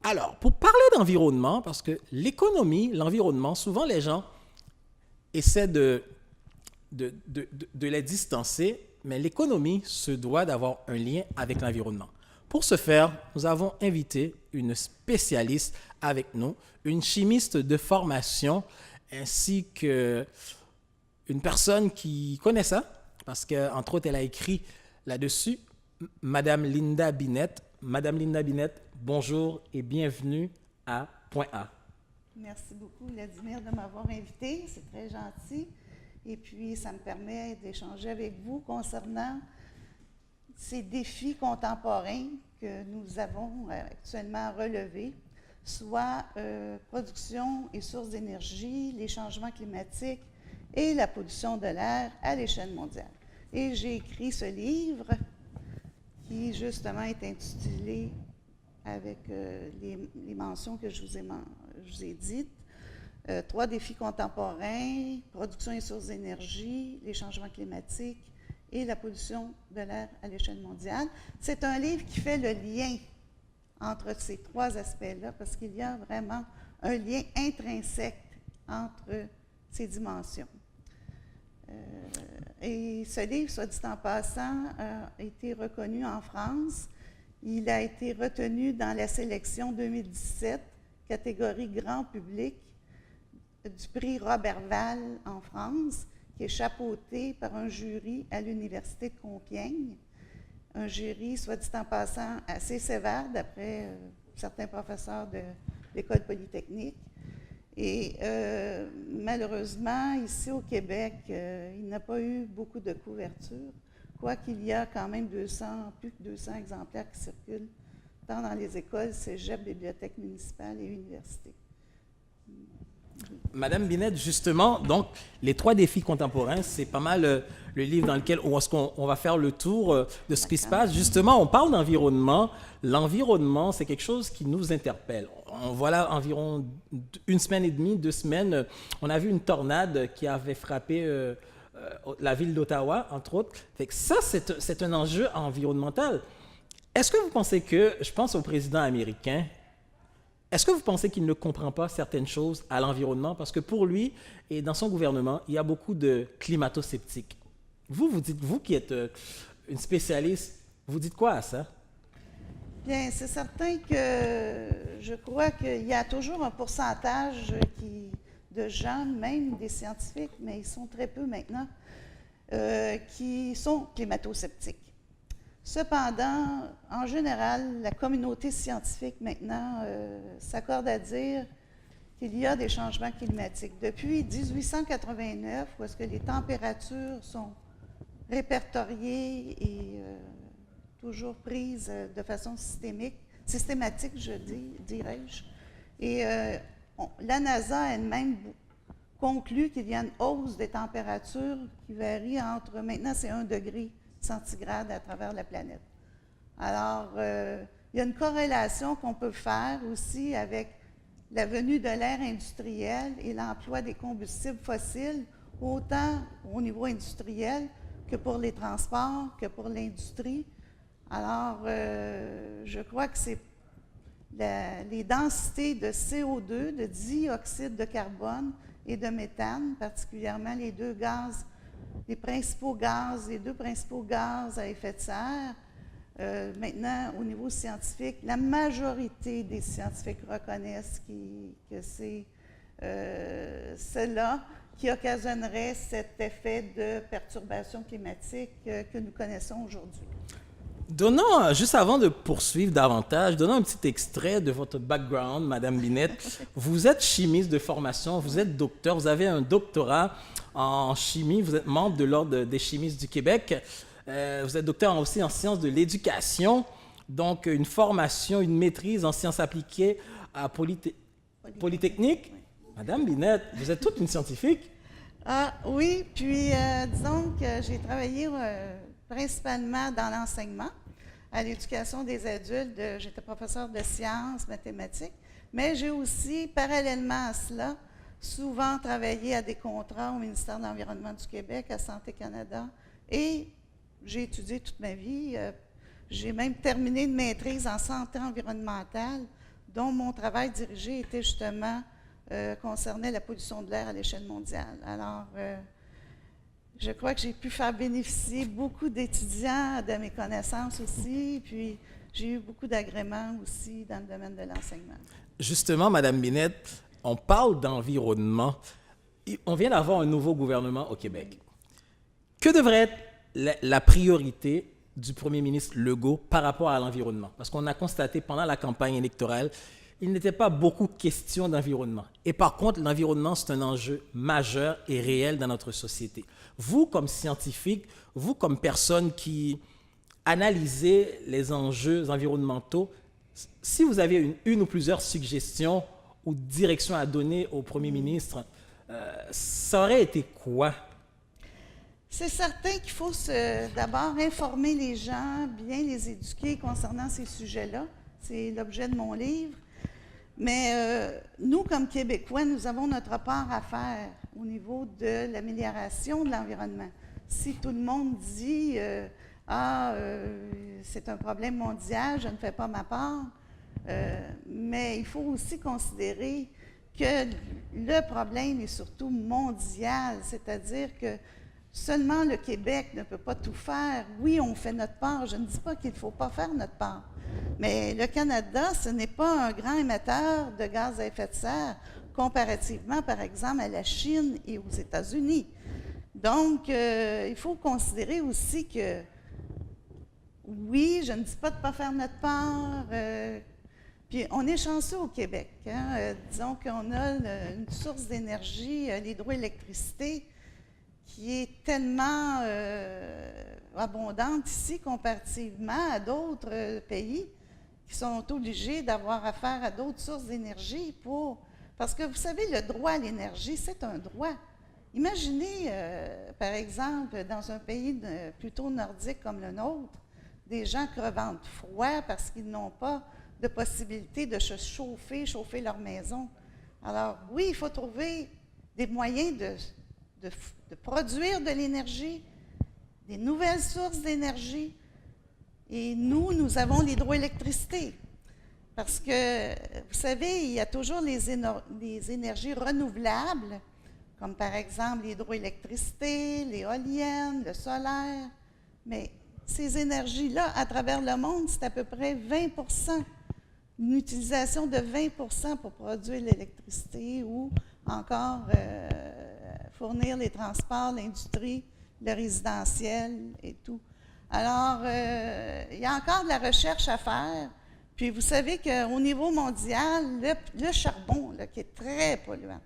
Alors, pour parler d'environnement, parce que l'économie, l'environnement, souvent les gens essaient de les distancer, mais l'économie se doit d'avoir un lien avec l'environnement. Pour ce faire, nous avons invité une spécialiste avec nous, une chimiste de formation, ainsi que une personne qui connaît ça, parce qu'entre autres, elle a écrit là-dessus, Madame Linda Binette. Madame Linda Binette, bonjour et bienvenue à Point A. Merci beaucoup, Vladimir, de m'avoir invité. C'est très gentil. Et puis, ça me permet d'échanger avec vous concernant ces défis contemporains que nous avons actuellement à relever, soit production et sources d'énergie, les changements climatiques et la pollution de l'air à l'échelle mondiale. Et j'ai écrit ce livre qui, justement, est intitulé avec les mentions que je vous ai dites. 3 défis contemporains, production et sources d'énergie, les changements climatiques et la pollution de l'air à l'échelle mondiale. C'est un livre qui fait le lien entre ces 3 aspects-là, parce qu'il y a vraiment un lien intrinsèque entre ces dimensions. Et ce livre, soit dit en passant, a été reconnu en France. Il a été retenu dans la sélection 2017, catégorie grand public, du prix Roberval en France, qui est chapeauté par un jury à l'Université de Compiègne. Un jury, soit dit en passant, assez sévère, d'après certains professeurs de l'École polytechnique. Et malheureusement, ici au Québec, il n'a pas eu beaucoup de couverture, quoiqu'il y a quand même plus de 200 exemplaires qui circulent, tant dans les écoles, cégep, bibliothèques municipales et universités. Madame Binette, justement, donc, les 3 défis contemporains, c'est pas mal le livre dans lequel on va faire le tour de ce qui se passe. Justement, on parle d'environnement. L'environnement, c'est quelque chose qui nous interpelle. Voilà environ 1 semaine et demie, 2 semaines, on a vu une tornade qui avait frappé la ville d'Ottawa, entre autres. Fait que ça, c'est un enjeu environnemental. Est-ce que vous pensez que, je pense au président américain, est-ce que vous pensez qu'il ne comprend pas certaines choses à l'environnement? Parce que pour lui et dans son gouvernement, il y a beaucoup de climato-sceptiques. Vous dites, vous qui êtes une spécialiste, vous dites quoi à ça? Bien, c'est certain que je crois qu'il y a toujours un pourcentage de gens, même des scientifiques, mais ils sont très peu maintenant, qui sont climato-sceptiques. Cependant, en général, la communauté scientifique maintenant s'accorde à dire qu'il y a des changements climatiques. Depuis 1889, où est-ce que les températures sont répertoriées et toujours prises de façon systématique, dirais-je. Et la NASA elle-même conclut qu'il y a une hausse des températures qui varie entre, maintenant c'est 1 degré centigrade à travers la planète. Alors, il y a une corrélation qu'on peut faire aussi avec la venue de l'ère industrielle et l'emploi des combustibles fossiles, autant au niveau industriel que pour les transports, que pour l'industrie. Alors, je crois que c'est les densités de CO2, de dioxyde de carbone et de méthane, particulièrement les 2 gaz, les deux principaux gaz à effet de serre. Maintenant, au niveau scientifique, la majorité des scientifiques reconnaissent que c'est cela qui occasionnerait cet effet de perturbation climatique que nous connaissons aujourd'hui. Donnons, juste avant de poursuivre davantage, donnons un petit extrait de votre background, Madame Binette. Vous êtes chimiste de formation, vous êtes docteur, vous avez un doctorat en chimie, vous êtes membre de l'Ordre des chimistes du Québec, vous êtes docteur aussi en sciences de l'éducation, donc une formation, une maîtrise en sciences appliquées à Polytechnique. Oui. Madame Binette, vous êtes toute une scientifique. Ah oui, puis disons que j'ai travaillé principalement dans l'enseignement, à l'éducation des adultes. J'étais professeure de sciences, mathématiques, mais j'ai aussi, parallèlement à cela, souvent travaillé à des contrats au ministère de l'Environnement du Québec, à Santé Canada, et j'ai étudié toute ma vie. J'ai même terminé une maîtrise en santé environnementale, dont mon travail dirigé était justement concernait la pollution de l'air à l'échelle mondiale. Alors, je crois que j'ai pu faire bénéficier beaucoup d'étudiants de mes connaissances aussi, puis j'ai eu beaucoup d'agréments aussi dans le domaine de l'enseignement. Justement, Madame Binette, on parle d'environnement. On vient d'avoir un nouveau gouvernement au Québec. Que devrait être la priorité du premier ministre Legault par rapport à l'environnement? Parce qu'on a constaté pendant la campagne électorale, il n'était pas beaucoup question d'environnement. Et par contre, l'environnement, c'est un enjeu majeur et réel dans notre société. Vous, comme scientifique, vous, comme personne qui analysez les enjeux environnementaux, si vous avez une ou plusieurs suggestions ou directions à donner au premier ministre, ça aurait été quoi? C'est certain qu'il faut d'abord informer les gens, bien les éduquer concernant ces sujets-là. C'est l'objet de mon livre. Mais nous, comme Québécois, nous avons notre part à faire au niveau de l'amélioration de l'environnement. Si tout le monde dit c'est un problème mondial, je ne fais pas ma part, mais il faut aussi considérer que le problème est surtout mondial, c'est-à-dire que seulement le Québec ne peut pas tout faire. Oui, on fait notre part. Je ne dis pas qu'il ne faut pas faire notre part. Mais le Canada, ce n'est pas un grand émetteur de gaz à effet de serre comparativement, par exemple, à la Chine et aux États-Unis. Donc, il faut considérer aussi que, oui, je ne dis pas de ne pas faire notre part. Puis, on est chanceux au Québec. Disons qu'on a une source d'énergie, l'hydroélectricité, qui est tellement abondante ici comparativement à d'autres pays qui sont obligés d'avoir affaire à d'autres sources d'énergie parce que vous savez, le droit à l'énergie, c'est un droit. Imaginez, par exemple, dans un pays plutôt nordique comme le nôtre, des gens crevant de froid parce qu'ils n'ont pas de possibilité de se chauffer leur maison. Alors, oui, il faut trouver des moyens de produire de l'énergie, des nouvelles sources d'énergie. Et nous avons l'hydroélectricité. Parce que, vous savez, il y a toujours les énergies renouvelables, comme par exemple l'hydroélectricité, l'éolienne, le solaire. Mais ces énergies-là, à travers le monde, c'est à peu près 20%, une utilisation de 20% pour produire l'électricité ou encore fournir les transports, l'industrie, le résidentiel et tout. Alors, il y a encore de la recherche à faire. Puis, vous savez qu'au niveau mondial, le charbon, là, qui est très polluant,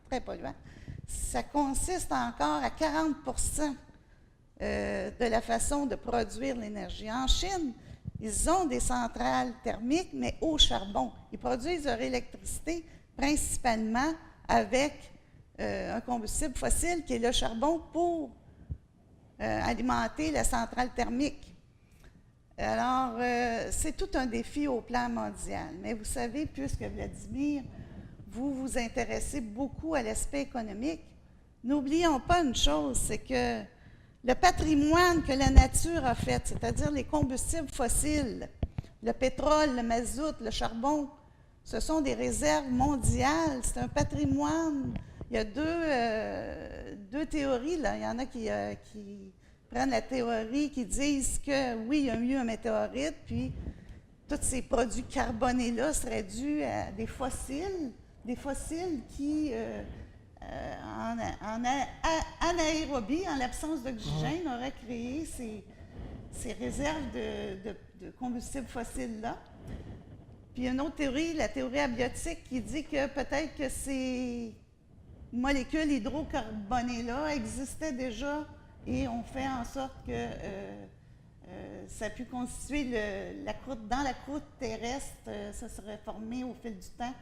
ça consiste encore à 40% de la façon de produire l'énergie. En Chine, ils ont des centrales thermiques, mais au charbon. Ils produisent leur électricité principalement avec un combustible fossile qui est le charbon pour alimenter la centrale thermique. Alors, c'est tout un défi au plan mondial. Mais vous savez, puisque Vladimir, vous vous intéressez beaucoup à l'aspect économique, n'oublions pas une chose, c'est que le patrimoine que la nature a fait, c'est-à-dire les combustibles fossiles, le pétrole, le mazout, le charbon, ce sont des réserves mondiales, c'est un patrimoine. Il y a deux théories, là. Il y en a qui prennent la théorie qui disent que oui, il y a eu un météorite, puis tous ces produits carbonés-là seraient dus à des fossiles qui, en anaérobie, en l'absence d'oxygène, auraient créé ces réserves de combustibles fossiles-là. Puis il y a une autre théorie, la théorie abiotique, qui dit que peut-être que ces molécules hydrocarbonées-là existaient déjà et ont fait en sorte que ça a pu constituer dans la croûte terrestre, ça serait formé au fil du temps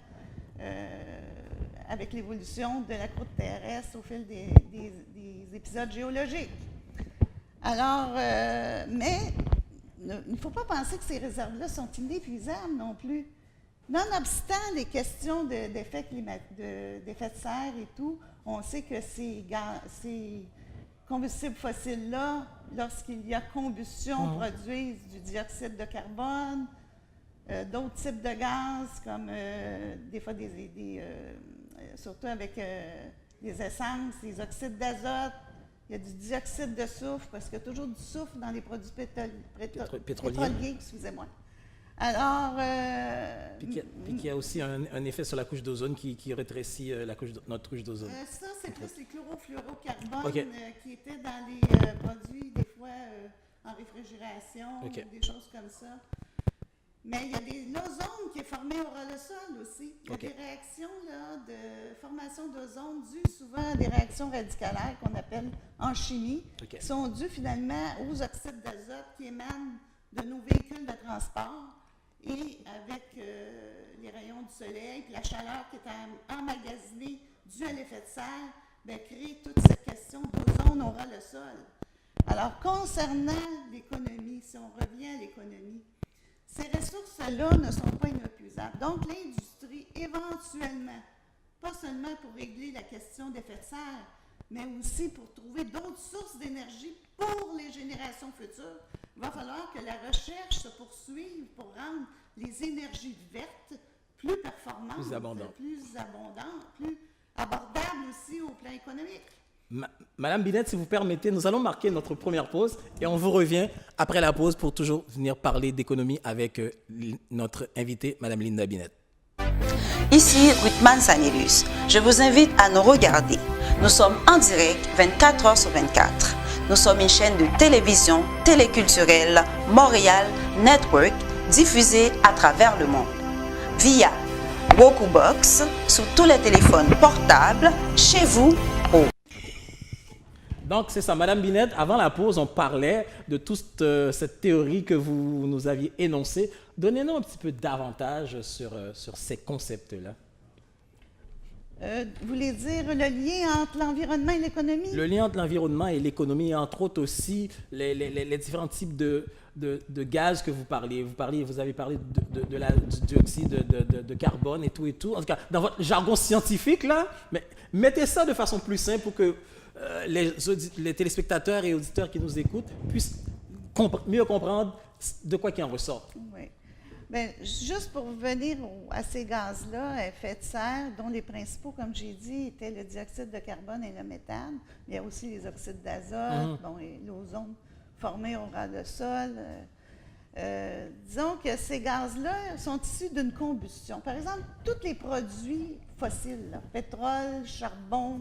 avec l'évolution de la croûte terrestre au fil des épisodes géologiques. Alors, mais il ne faut pas penser que ces réserves-là sont inépuisables non plus. Nonobstant les questions d'effets de serre et tout, on sait que ces combustibles fossiles-là, lorsqu'il y a combustion, produisent du dioxyde de carbone, d'autres types de gaz, comme des fois surtout avec des essences, des oxydes d'azote. Il y a du dioxyde de soufre, parce qu'il y a toujours du soufre dans les produits pétroliers, excusez-moi. Alors... puis qu'il y a aussi un effet sur la couche d'ozone qui rétrécit notre couche d'ozone. Ça, c'est plus les chlorofluorocarbones okay. Qui étaient dans les produits, des fois, en réfrigération, okay. Des choses comme ça. Mais il y a l'ozone qui est formé au ras le sol aussi. Il y a des réactions là, de formation d'ozone dues souvent à des réactions radicalaires qu'on appelle en chimie, qui sont dues finalement aux oxydes d'azote qui émanent de nos véhicules de transport et avec les rayons du soleil, puis la chaleur qui est emmagasinée due à l'effet de serre, crée toute cette question d'ozone au ras le sol. Alors, concernant l'économie, si on revient à l'économie, ces ressources-là ne sont pas inépuisables. Donc, l'industrie, éventuellement, pas seulement pour régler la question d'effet de serre, mais aussi pour trouver d'autres sources d'énergie pour les générations futures, il va falloir que la recherche se poursuive pour rendre les énergies vertes plus performantes, plus abondantes, plus abordables aussi au plan économique. Madame Binette, si vous permettez, nous allons marquer notre première pause et on vous revient après la pause pour toujours venir parler d'économie avec notre invitée, Madame Linda Binette. Ici Ruthman Sanelius. Je vous invite à nous regarder. Nous sommes en direct 24 heures sur 24. Nous sommes une chaîne de télévision téléculturelle Montréal Network diffusée à travers le monde via WokuBox sur tous les téléphones portables chez vous au. Donc, c'est ça, Madame Binette, avant la pause, on parlait de toute cette théorie que vous nous aviez énoncée. Donnez-nous un petit peu davantage sur ces concepts-là. Vous voulez dire le lien entre l'environnement et l'économie? Le lien entre l'environnement et l'économie, entre autres aussi les différents types de gaz que vous parliez. Vous avez parlé du dioxyde de carbone et tout. En tout cas, dans votre jargon scientifique, là, mais mettez ça de façon plus simple pour que les téléspectateurs et auditeurs qui nous écoutent puissent mieux comprendre de quoi il en ressort. Oui. Bien, juste pour revenir à ces gaz-là à effet de serre, dont les principaux, comme j'ai dit, étaient le dioxyde de carbone et le méthane. Il y a aussi les oxydes d'azote, et l'ozone formé au ras de sol. Disons que ces gaz-là sont issus d'une combustion. Par exemple, tous les produits fossiles, là, pétrole, charbon,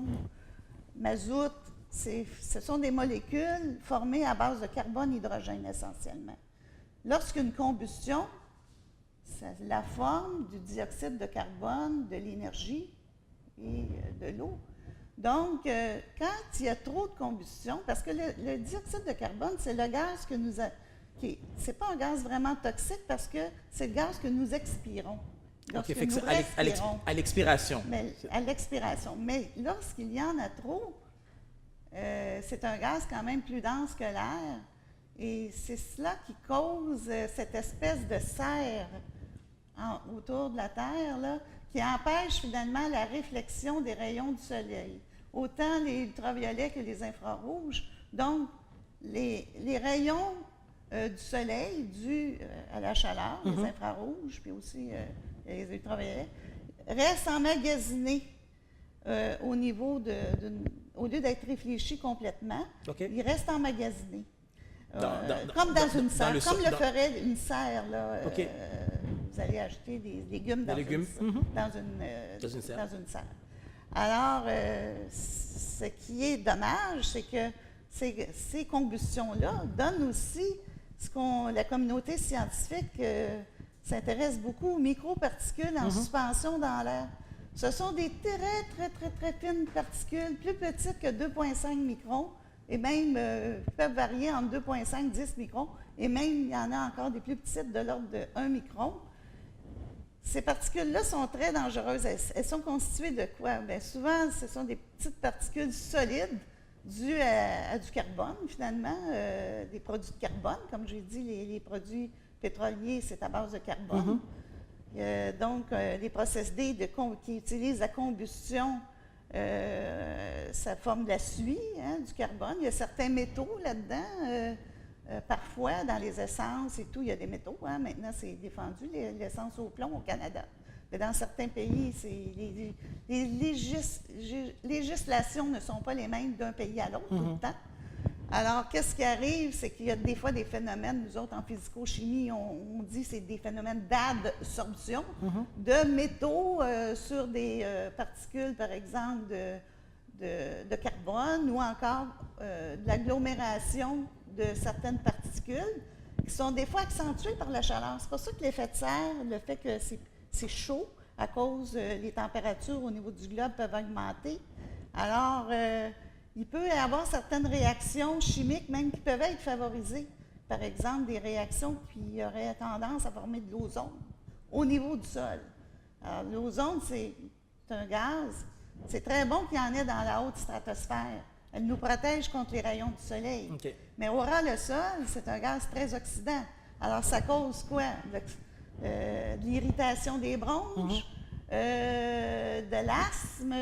mazout, ce sont des molécules formées à base de carbone et hydrogène essentiellement. Lorsqu'une combustion, c'est la forme du dioxyde de carbone, de l'énergie et de l'eau. Donc, quand il y a trop de combustion, parce que le dioxyde de carbone, c'est le gaz que nous... c'est pas un gaz vraiment toxique parce que c'est le gaz que nous expirons. À l'expiration. À l'expiration. Mais lorsqu'il y en a trop, c'est un gaz quand même plus dense que l'air. Et c'est cela qui cause cette espèce de serre autour de la Terre, là, qui empêche finalement la réflexion des rayons du soleil, autant les ultraviolets que les infrarouges. Donc, les rayons du soleil dus à la chaleur, les infrarouges, puis aussi les ultraviolets, restent emmagasinés au niveau au lieu d'être réfléchis complètement, ils restent emmagasinés. Comme dans une serre, comme le ferait une serre, là, vous allez acheter des légumes dans une serre. Alors, ce qui est dommage, c'est que ces combustions-là donnent aussi ce la communauté scientifique s'intéresse beaucoup aux microparticules en suspension dans l'air. Ce sont des très fines particules, plus petites que 2,5 microns, et même peuvent varier entre 2,5 et 10 microns, et même il y en a encore des plus petites de l'ordre de 1 micron. Ces particules-là sont très dangereuses. Elles sont constituées de quoi? Bien, souvent, ce sont des petites particules solides dues à du carbone, finalement, des produits de carbone. Comme j'ai dit, les produits pétroliers, c'est à base de carbone. Donc, les procédés qui utilisent la combustion, ça forme de la suie, du carbone. Il y a certains métaux là-dedans, parfois, dans les essences et tout, il y a des métaux. Hein. Maintenant, c'est défendu, l'essence au plomb au Canada. Mais dans certains pays, les législations ne sont pas les mêmes d'un pays à l'autre tout le temps. Alors, qu'est-ce qui arrive? C'est qu'il y a des fois des phénomènes, nous autres en physico-chimie, on dit que c'est des phénomènes d'adsorption de métaux sur des particules, par exemple, de carbone ou encore de l'agglomération de certaines particules qui sont des fois accentuées par la chaleur. C'est pour ça que l'effet de serre, le fait que c'est chaud à cause les températures au niveau du globe peuvent augmenter. Alors, il peut y avoir certaines réactions chimiques même qui peuvent être favorisées. Par exemple, des réactions qui auraient tendance à former de l'ozone au niveau du sol. Alors, l'ozone, c'est un gaz. C'est très bon qu'il y en ait dans la haute stratosphère. Elle nous protège contre les rayons du soleil. Okay. Mais au ras le sol, c'est un gaz très oxydant. Alors, ça cause quoi? De l'irritation des bronches, de l'asthme,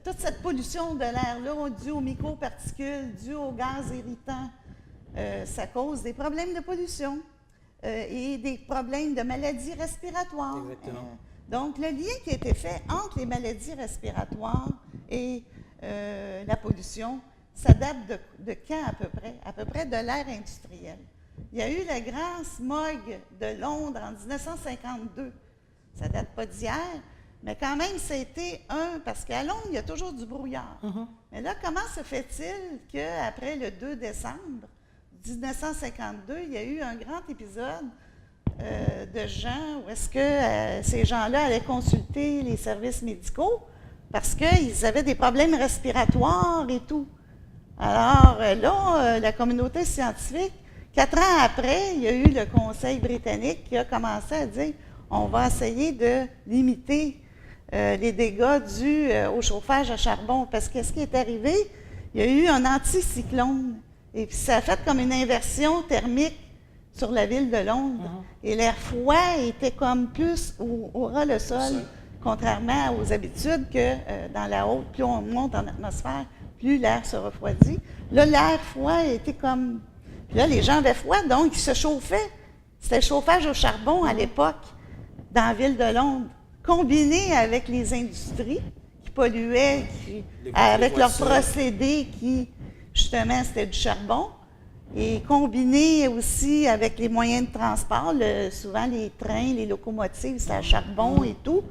toute cette pollution de l'air-là, due aux microparticules, due aux gaz irritants, ça cause des problèmes de pollution et des problèmes de maladies respiratoires. Exactement. Donc, le lien qui a été fait entre les maladies respiratoires et la pollution, ça date de quand à peu près? À peu près de l'ère industrielle. Il y a eu le grand smog de Londres en 1952. Ça ne date pas d'hier, mais quand même, c'était parce qu'à Londres, il y a toujours du brouillard. Mais là, comment se fait-il qu'après le 2 décembre 1952, il y a eu un grand épisode de gens où est-ce que ces gens-là allaient consulter les services médicaux parce qu'ils avaient des problèmes respiratoires et tout. Alors là, la communauté scientifique, 4 ans après, il y a eu le Conseil britannique qui a commencé à dire on va essayer de limiter les dégâts dus au chauffage à charbon. Parce que ce qui est arrivé, il y a eu un anticyclone. Et puis ça a fait comme une inversion thermique sur la ville de Londres. Et l'air froid était comme plus au ras le sol, contrairement aux habitudes que dans la haute, plus on monte en atmosphère, plus l'air se refroidit. Là, l'air froid était comme... Puis là, les gens avaient froid, donc ils se chauffaient. C'était le chauffage au charbon à l'époque, dans la ville de Londres, combiné avec les industries qui polluaient, avec leurs procédés qui, justement, c'était du charbon. Et combiné aussi avec les moyens de transport, souvent les trains, les locomotives, c'est à charbon et tout.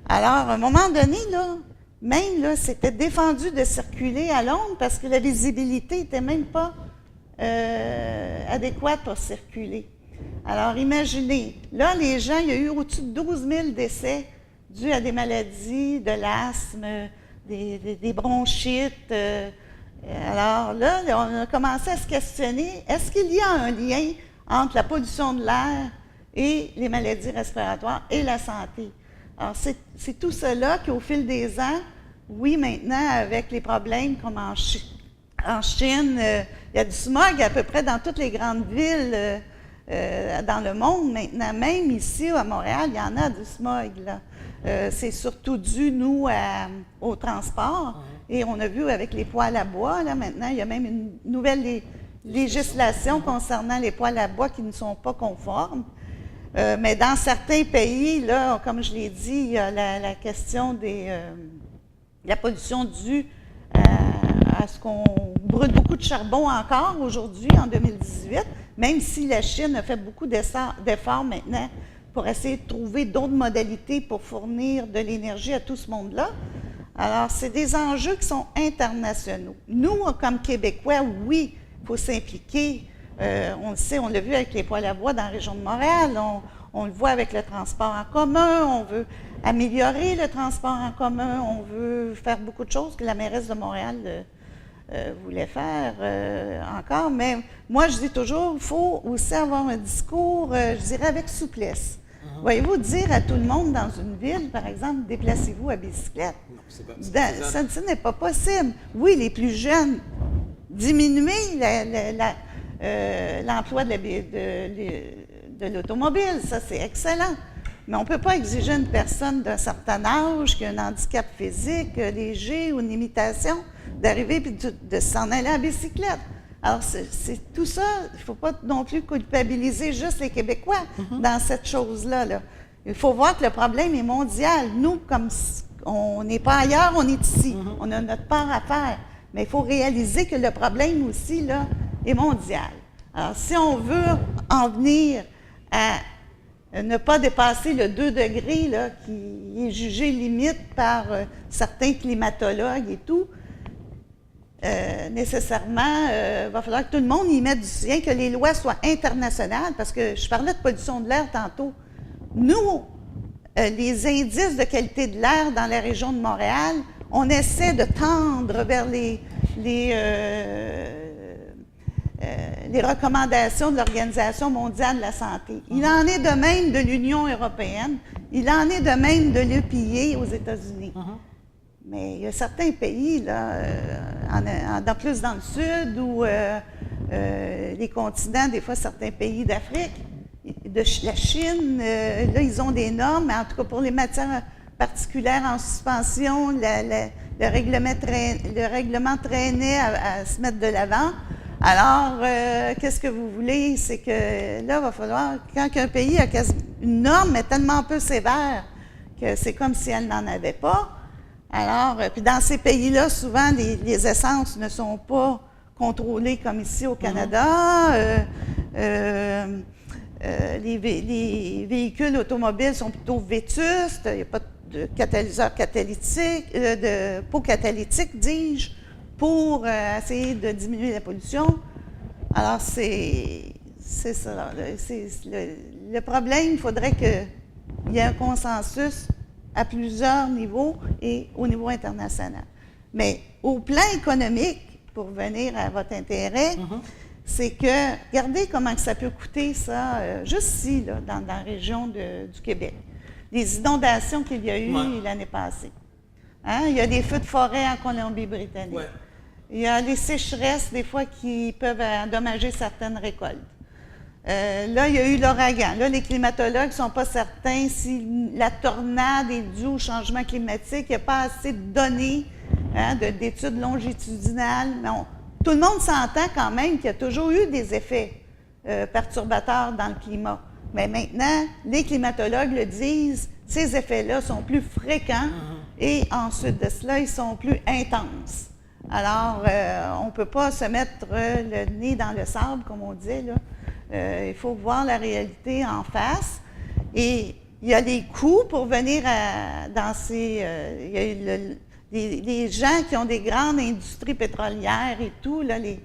Alors, à un moment donné, là, même là, c'était défendu de circuler à Londres parce que la visibilité n'était même pas adéquate pour circuler. Alors, imaginez, là, les gens, il y a eu au-dessus de 12 000 décès dus à des maladies, de l'asthme, des bronchites. Alors là, on a commencé à se questionner, est-ce qu'il y a un lien entre la pollution de l'air et les maladies respiratoires et la santé? Alors, c'est tout cela qui, au fil des ans, oui, maintenant, avec les problèmes comme en Chine, il y a du smog à peu près dans toutes les grandes villes dans le monde maintenant. Même ici, à Montréal, il y en a du smog, là. C'est surtout dû, nous, au transport. Et on a vu avec les poêles à bois, là, maintenant, il y a même une nouvelle législation concernant les poêles à bois qui ne sont pas conformes. Mais dans certains pays, là, comme je l'ai dit, il y a la question de la pollution due à ce qu'on brûle beaucoup de charbon encore aujourd'hui, en 2018, même si la Chine a fait beaucoup d'efforts maintenant pour essayer de trouver d'autres modalités pour fournir de l'énergie à tout ce monde-là. Alors, c'est des enjeux qui sont internationaux. Nous, comme Québécois, oui, il faut s'impliquer. On le sait, on l'a vu avec les poêles à bois dans la région de Montréal, on le voit avec le transport en commun, on veut améliorer le transport en commun, on veut faire beaucoup de choses que la mairesse de Montréal voulait faire encore. Mais moi, je dis toujours, il faut aussi avoir un discours, je dirais, avec souplesse. Voyez-vous, dire à tout le monde dans une ville, par exemple, déplacez-vous à bicyclette, ça n'est pas possible. Oui, les plus jeunes, diminuer l'emploi de l'automobile, ça c'est excellent. Mais on ne peut pas exiger une personne d'un certain âge qui a un handicap physique léger ou une limitation d'arriver et de s'en aller en bicyclette. Alors, c'est tout ça, il ne faut pas non plus culpabiliser juste les Québécois dans cette chose-là. Là. Il faut voir que le problème est mondial. Nous, comme on n'est pas ailleurs, on est ici. On a notre part à faire. Mais il faut réaliser que le problème aussi là, est mondial. Alors, si on veut en venir à ne pas dépasser le 2 degrés là, qui est jugé limite par certains climatologues et tout, nécessairement, il va falloir que tout le monde y mette du sien, que les lois soient internationales, parce que je parlais de pollution de l'air tantôt. Nous, les indices de qualité de l'air dans la région de Montréal, on essaie de tendre vers les recommandations de l'Organisation mondiale de la santé. Il en est de même de l'Union européenne, il en est de même de l'EPA aux États-Unis. Mais il y a certains pays, là, plus dans le sud, ou les continents, des fois certains pays d'Afrique, de la Chine, là, ils ont des normes, mais en tout cas pour les matières particulières en suspension, le règlement traînait à se mettre de l'avant. Alors, qu'est-ce que vous voulez? C'est que là, il va falloir, quand un pays a une norme est tellement peu sévère que c'est comme si elle n'en avait pas. Alors, puis dans ces pays-là, souvent, les essences ne sont pas contrôlées comme ici au Canada. Les véhicules automobiles sont plutôt vétustes. Il n'y a pas de catalyseur catalytique, de pot catalytique, dis-je, pour essayer de diminuer la pollution. Alors, c'est ça. Le problème, il faudrait qu'il y ait un consensus à plusieurs niveaux et au niveau international. Mais au plan économique, pour venir à votre intérêt, c'est que, regardez comment que ça peut coûter ça, juste ici, là, dans la région du Québec. Les inondations qu'il y a eu l'année passée. Hein? Il y a des feux de forêt en Colombie-Britannique. Ouais. Il y a les sécheresses, des fois, qui peuvent endommager certaines récoltes. Là, il y a eu l'ouragan. Là, les climatologues ne sont pas certains si la tornade est due au changement climatique. Il n'y a pas assez de données, d'études longitudinales. Mais tout le monde s'entend quand même qu'il y a toujours eu des effets perturbateurs dans le climat. Mais maintenant, les climatologues le disent, ces effets-là sont plus fréquents et ensuite de cela, ils sont plus intenses. Alors, on ne peut pas se mettre le nez dans le sable, comme on dit, là. Il faut voir la réalité en face. Et il y a les coûts pour venir dans ces... il y a eu les gens qui ont des grandes industries pétrolières et tout, là, les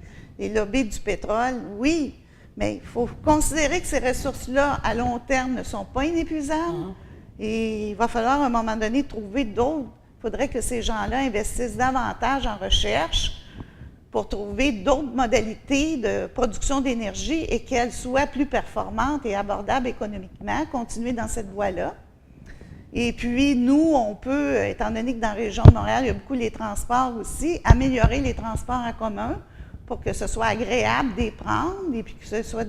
lobbies du pétrole, oui, mais il faut considérer que ces ressources-là, à long terme, ne sont pas inépuisables. Et il va falloir, à un moment donné, trouver d'autres. Il faudrait que ces gens-là investissent davantage en recherche pour trouver d'autres modalités de production d'énergie et qu'elles soient plus performantes et abordables économiquement, continuer dans cette voie-là. Et puis, nous, on peut, étant donné que dans la région de Montréal, il y a beaucoup les transports aussi, améliorer les transports en commun pour que ce soit agréable d'y prendre et puis que ce soit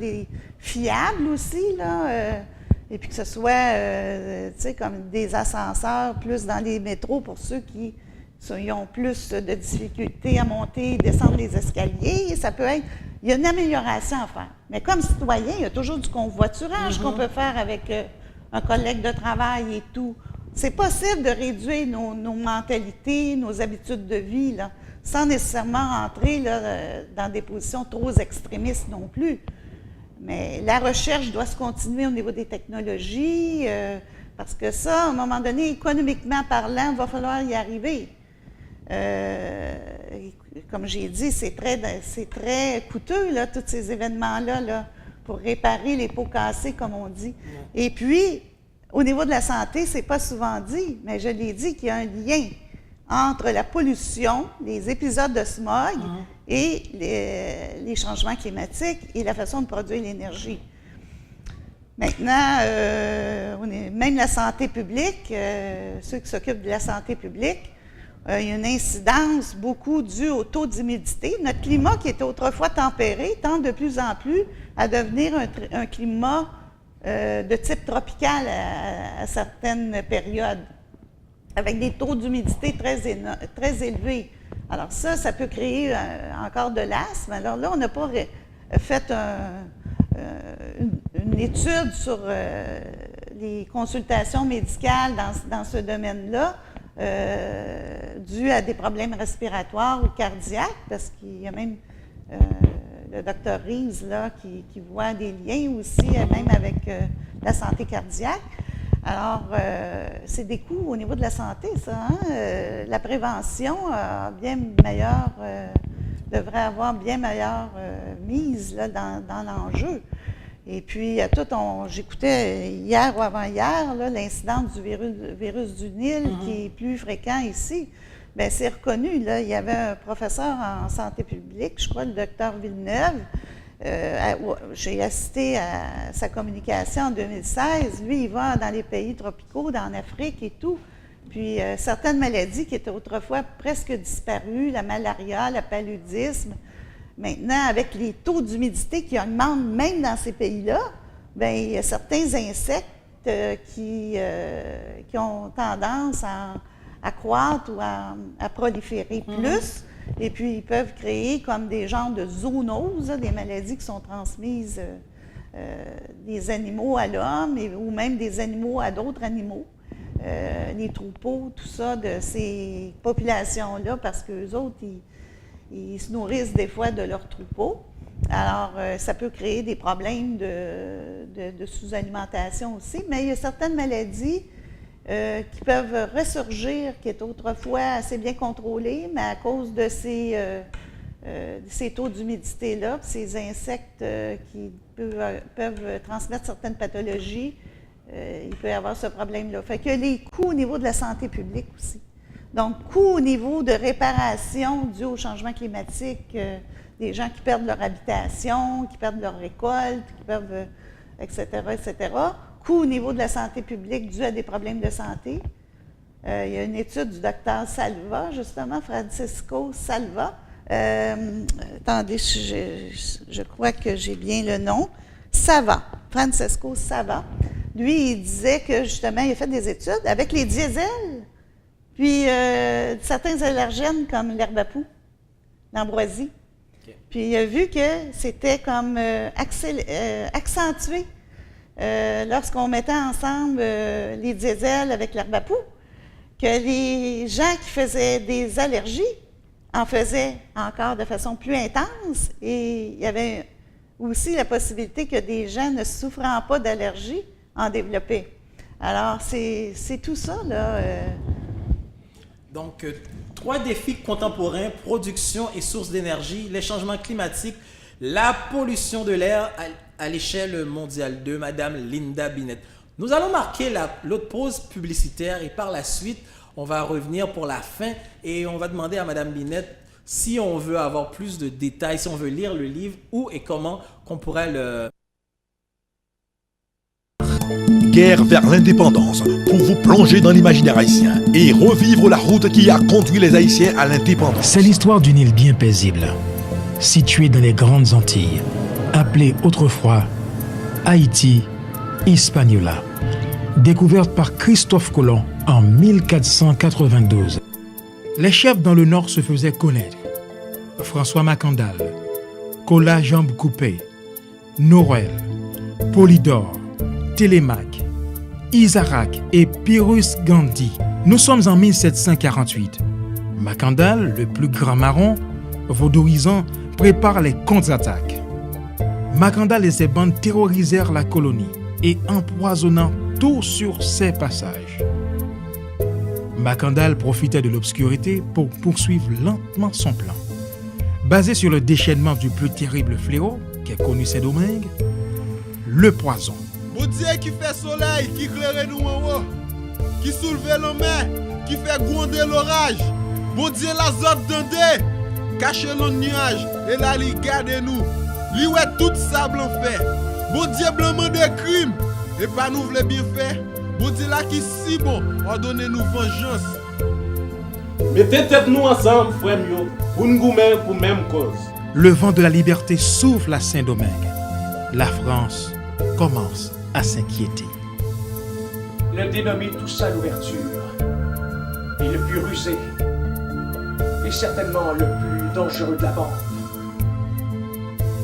fiable aussi, là, et puis que ce soit, tu sais, comme des ascenseurs plus dans les métros pour ceux qui ont plus de difficultés à monter et descendre les escaliers. Ça peut être... Il y a une amélioration à faire. Mais comme citoyen, il y a toujours du convoiturage qu'on peut faire avec un collègue de travail et tout. C'est possible de réduire nos mentalités, nos habitudes de vie, là, sans nécessairement entrer là, dans des positions trop extrémistes non plus. Mais la recherche doit se continuer au niveau des technologies, parce que ça, à un moment donné, économiquement parlant, il va falloir y arriver. Comme j'ai dit, c'est très coûteux, là, tous ces événements-là, là, pour réparer les pots cassés, comme on dit. Et puis, au niveau de la santé, c'est pas souvent dit, mais je l'ai dit qu'il y a un lien entre la pollution, les épisodes de smog et les changements climatiques et la façon de produire l'énergie. Maintenant, même la santé publique, ceux qui s'occupent de la santé publique, il y a une incidence beaucoup due au taux d'humidité. Notre climat, qui était autrefois tempéré, tend de plus en plus à devenir un climat de type tropical à certaines périodes, avec des taux d'humidité très élevés. Alors ça peut créer encore de l'asthme. Alors là, on n'a pas fait une étude sur les consultations médicales dans ce domaine-là, dû à des problèmes respiratoires ou cardiaques, parce qu'il y a même le docteur Reeves là, qui voit des liens aussi, même avec la santé cardiaque. Alors, c'est des coûts au niveau de la santé, ça. Hein? La prévention devrait avoir bien meilleure mise là, dans l'enjeu. Et puis, j'écoutais hier ou avant-hier l'incidence du virus du Nil qui est plus fréquent ici. Bien, c'est reconnu. Là, il y avait un professeur en santé publique, je crois, le docteur Villeneuve. J'ai assisté à sa communication en 2016. Lui, il va dans les pays tropicaux, en Afrique et tout. Puis, certaines maladies qui étaient autrefois presque disparues, la malaria, le paludisme, maintenant, avec les taux d'humidité qui augmentent même dans ces pays-là, bien, il y a certains insectes qui ont tendance à croître ou à proliférer plus. Et puis, ils peuvent créer comme des genres de zoonoses, des maladies qui sont transmises des animaux à l'homme ou même des animaux à d'autres animaux. Les troupeaux, tout ça, de ces populations-là, parce qu'eux autres, ils se nourrissent des fois de leurs troupeaux. Alors, ça peut créer des problèmes de sous-alimentation aussi, mais il y a certaines maladies qui peuvent ressurgir, qui étaient autrefois assez bien contrôlées, mais à cause de ces taux d'humidité-là, ces insectes qui peuvent transmettre certaines pathologies, il peut y avoir ce problème-là. Fait qu'il y a les coûts au niveau de la santé publique aussi. Donc, coûts au niveau de réparation dû au changement climatique, des gens qui perdent leur habitation, qui perdent leur récolte, qui perdent, etc., etc. Coûts au niveau de la santé publique dû à des problèmes de santé. Il y a une étude du docteur Salva, justement, Francisco Salva. Attendez, je crois que j'ai bien le nom. Francesco Sava. Lui, il disait que, justement, il a fait des études avec les diesels, puis certains allergènes comme l'herbe à poux, l'ambroisie. Okay. Puis il a vu que c'était comme accentué lorsqu'on mettait ensemble les diesels avec l'herbe à poux, que les gens qui faisaient des allergies en faisaient encore de façon plus intense. Et il y avait aussi la possibilité que des gens ne souffrant pas d'allergie en développaient. Alors, c'est tout ça, là. Donc, 3 défis contemporains, production et sources d'énergie, les changements climatiques, la pollution de l'air à l'échelle mondiale de Madame Linda Binet. Nous allons marquer l'autre pause publicitaire et par la suite, on va revenir pour la fin et on va demander à Madame Binet si on veut avoir plus de détails, si on veut lire le livre, où et comment qu'on pourrait le... Guerre vers l'indépendance pour vous plonger dans l'imaginaire haïtien et revivre la route qui a conduit les Haïtiens à l'indépendance. C'est l'histoire d'une île bien paisible, située dans les Grandes Antilles, appelée autrefois Haïti Hispaniola, découverte par Christophe Colomb en 1492. Les chefs dans le nord se faisaient connaître. François Macandal, Cola Jambe Coupée, Norel, Polydore, Télémaque, Isaac et Pyrrhus Gandhi. Nous sommes en 1748. Macandal, le plus grand marron, vaudorisant, prépare les contre-attaques. Macandal et ses bandes terrorisèrent la colonie et empoisonnant tout sur ses passages. Macandal profitait de l'obscurité pour poursuivre lentement son plan. Basé sur le déchaînement du plus terrible fléau qu'ait connu Saint-Domingue, le poison. Bon Dieu qui fait soleil, qui éclaire nous en haut, qui soulève la mer, qui fait gronder l'orage. Bon Dieu l'azote d'Andé, cache le nuage et là il garde nous. Lui ouais tout sable en fait. Bon Dieu blanc des crimes et pas nous voulons bien faire. Bon Dieu là qui si bon, ordonnez-nous vengeance. Mettez tête nous ensemble, frère mio, pour nous goumer pour même cause. Le vent de la liberté souffle à Saint-Domingue. La France commence à s'inquiéter. Le dynamite touche à l'ouverture. Et le plus rusé est certainement le plus dangereux de la bande.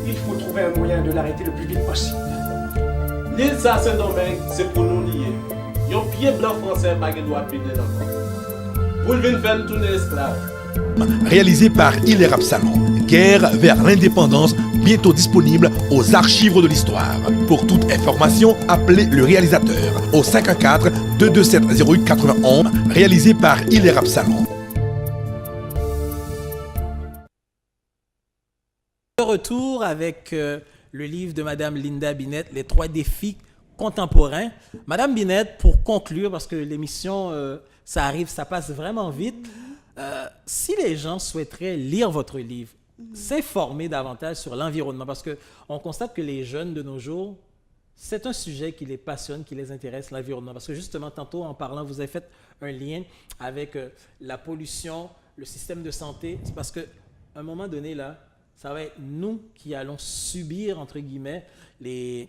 Il faut trouver un moyen de l'arrêter le plus vite possible. L'île Saint-Domingue, c'est pour nous lier. Yon pied blanc français pas qui doit péter encore. Pour le venir faire tourner esclave. Réalisé par Hilaire Absalon. Guerre vers l'indépendance, bientôt disponible aux archives de l'histoire. Pour toute information, appelez le réalisateur au 514-227-0891, réalisé par Hilaire Absalon. De retour avec le livre de Madame Linda Binet, Les 3 défis contemporains. Madame Binet, pour conclure, parce que l'émission, ça arrive, ça passe vraiment vite, si les gens souhaiteraient lire votre livre, s'informer davantage sur l'environnement, parce qu'on constate que les jeunes de nos jours, c'est un sujet qui les passionne, qui les intéresse, l'environnement. Parce que justement, tantôt, en parlant, vous avez fait un lien avec la pollution, le système de santé. C'est parce qu'à un moment donné, là, ça va être nous qui allons subir, entre guillemets, les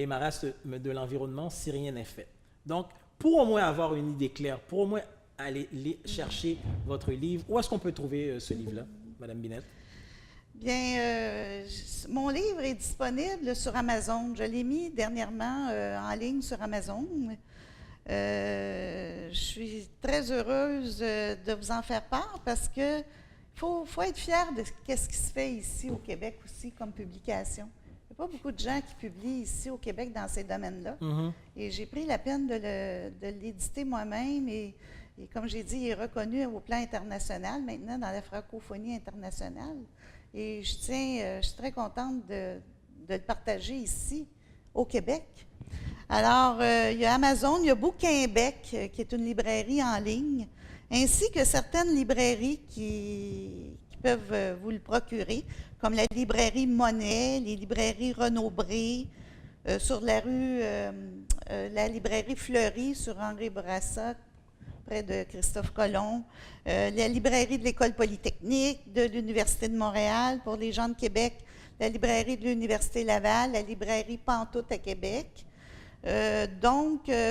marasmes de l'environnement si rien n'est fait. Donc, pour au moins avoir une idée claire, pour au moins aller chercher votre livre, où est-ce qu'on peut trouver ce livre-là, Madame Binet? Bien, mon livre est disponible sur Amazon. Je l'ai mis dernièrement en ligne sur Amazon. Je suis très heureuse de vous en faire part parce que faut être fier de ce qui se fait ici au Québec aussi comme publication. Il n'y a pas beaucoup de gens qui publient ici au Québec dans ces domaines-là. Mm-hmm. Et j'ai pris la peine de l'éditer moi-même et comme j'ai dit, il est reconnu au plan international maintenant dans la francophonie internationale. Et je suis très contente de le partager ici au Québec. Alors, il y a Amazon, il y a Bouquinbec, qui est une librairie en ligne, ainsi que certaines librairies qui peuvent vous le procurer, comme la librairie Monet, les librairies Renaud-Bré, sur la rue, la librairie Fleury sur Henri Bourassa, près de Christophe Colomb, la librairie de l'École polytechnique, de l'Université de Montréal, pour les gens de Québec, la librairie de l'Université Laval, la librairie Pantoute à Québec.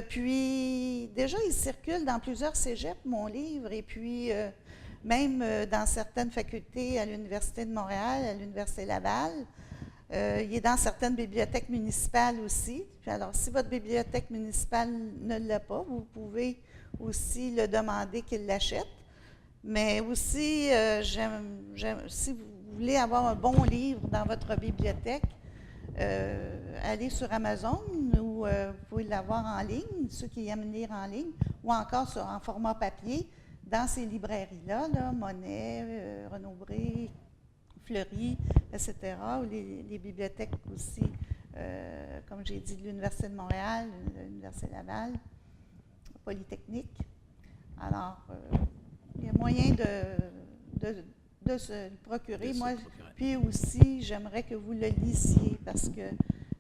Puis déjà, il circule dans plusieurs cégeps, mon livre, et puis même dans certaines facultés à l'Université de Montréal, à l'Université Laval. Il est dans certaines bibliothèques municipales aussi. Puis alors, si votre bibliothèque municipale ne l'a pas, vous pouvez aussi le demander qu'il l'achète. Mais aussi, si vous voulez avoir un bon livre dans votre bibliothèque, allez sur Amazon ou vous pouvez l'avoir en ligne, ceux qui aiment lire en ligne, ou encore en format papier, dans ces librairies-là, Monet, Renaud-Bré, Fleury, etc., ou les bibliothèques aussi, comme j'ai dit, de l'Université de Montréal, de l'Université Laval, Polytechnique. Alors, il y a moyen de se le procurer. Moi, puis aussi, j'aimerais que vous le lisiez parce que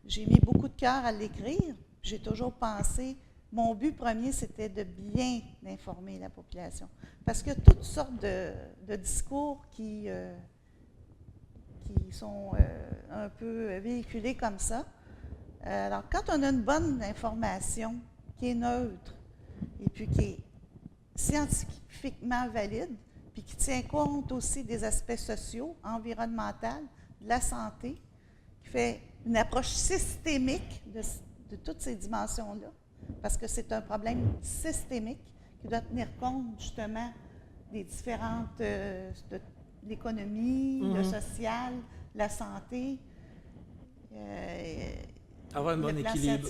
j'ai mis beaucoup de cœur à l'écrire. J'ai toujours pensé, mon but premier, c'était de bien informer la population. Parce que toutes sortes de discours qui sont un peu véhiculés comme ça. Alors, quand on a une bonne information qui est neutre et puis qui est scientifiquement valide, puis qui tient compte aussi des aspects sociaux, environnementaux, de la santé, qui fait une approche systémique de toutes ces dimensions-là, parce que c'est un problème systémique qui doit tenir compte justement des différentes, de l'économie, le social, la santé. Avoir un bon équilibre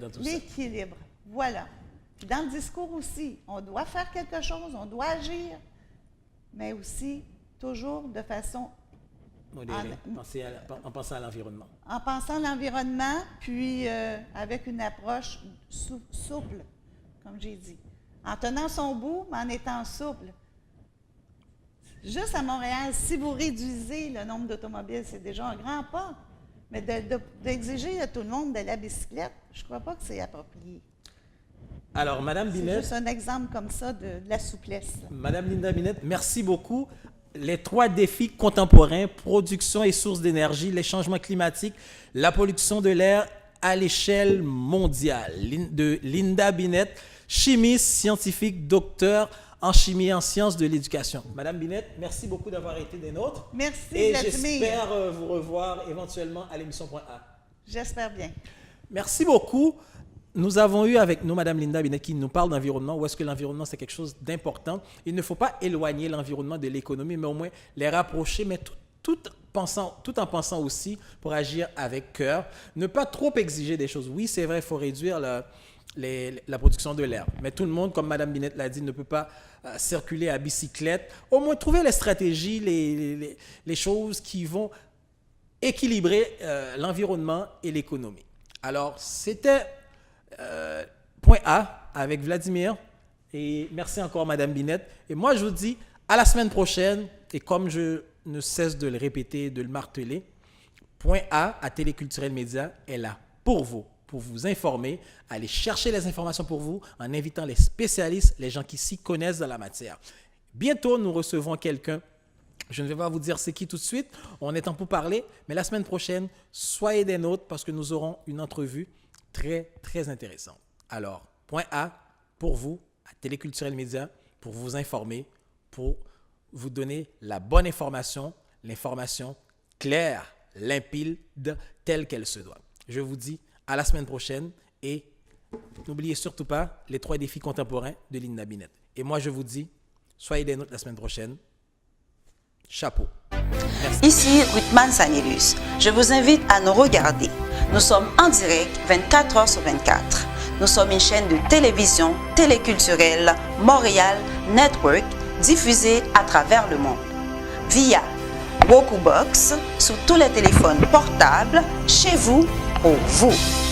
dans tout ça. L'équilibre, voilà. Puis dans le discours aussi, on doit faire quelque chose, on doit agir, mais aussi toujours de façon modérée, en pensant à l'environnement. En pensant à l'environnement, puis avec une approche souple, comme j'ai dit. En tenant son bout, mais en étant souple. Juste à Montréal, si vous réduisez le nombre d'automobiles, c'est déjà un grand pas. Mais d'exiger à tout le monde de la bicyclette, je ne crois pas que c'est approprié. Alors, Madame Binet... C'est juste un exemple comme ça de la souplesse. Madame Linda Binet, merci beaucoup. Les 3 défis contemporains, production et sources d'énergie, les changements climatiques, la pollution de l'air à l'échelle mondiale, de Linda Binet. chimiste, scientifique, docteur en chimie et en sciences de l'éducation. Madame Binette, merci beaucoup d'avoir été des nôtres. Merci, Et Vladimir. j'espère vous revoir éventuellement à l'émission Point A. J'espère bien. Merci beaucoup. Nous avons eu avec nous Madame Linda Binette qui nous parle d'environnement. Où est-ce que l'environnement, c'est quelque chose d'important. Il ne faut pas éloigner l'environnement de l'économie, mais au moins les rapprocher, mais tout en pensant aussi pour agir avec cœur. Ne pas trop exiger des choses. Oui, c'est vrai, il faut réduire la production de l'air. Mais tout le monde, comme Mme Binette l'a dit, ne peut pas circuler à bicyclette. Au moins, trouver les stratégies, les choses qui vont équilibrer l'environnement et l'économie. Alors, c'était Point A avec Vladimir. Et merci encore, Mme Binette. Et moi, je vous dis à la semaine prochaine. Et comme je ne cesse de le répéter, de le marteler, Point A à Téléculturel Média est là pour vous informer, aller chercher les informations pour vous en invitant les spécialistes, les gens qui s'y connaissent dans la matière. Bientôt, nous recevons quelqu'un. Je ne vais pas vous dire c'est qui tout de suite. On est en pour parler, mais la semaine prochaine, soyez des nôtres parce que nous aurons une entrevue très, très intéressante. Alors, Point A pour vous à Téléculturel Média pour vous informer, pour vous donner la bonne information, l'information claire, limpide, telle qu'elle se doit. Je vous dis à la semaine prochaine et n'oubliez surtout pas les 3 défis contemporains de Linda Binette. Et moi, je vous dis, soyez des nôtres la semaine prochaine. Chapeau. Merci. Ici Whitman Sanelius. Je vous invite à nous regarder. Nous sommes en direct 24 heures sur 24. Nous sommes une chaîne de télévision téléculturelle Montréal Network diffusée à travers le monde. Via Roku Box, sur tous les téléphones portables, chez vous, pour vous.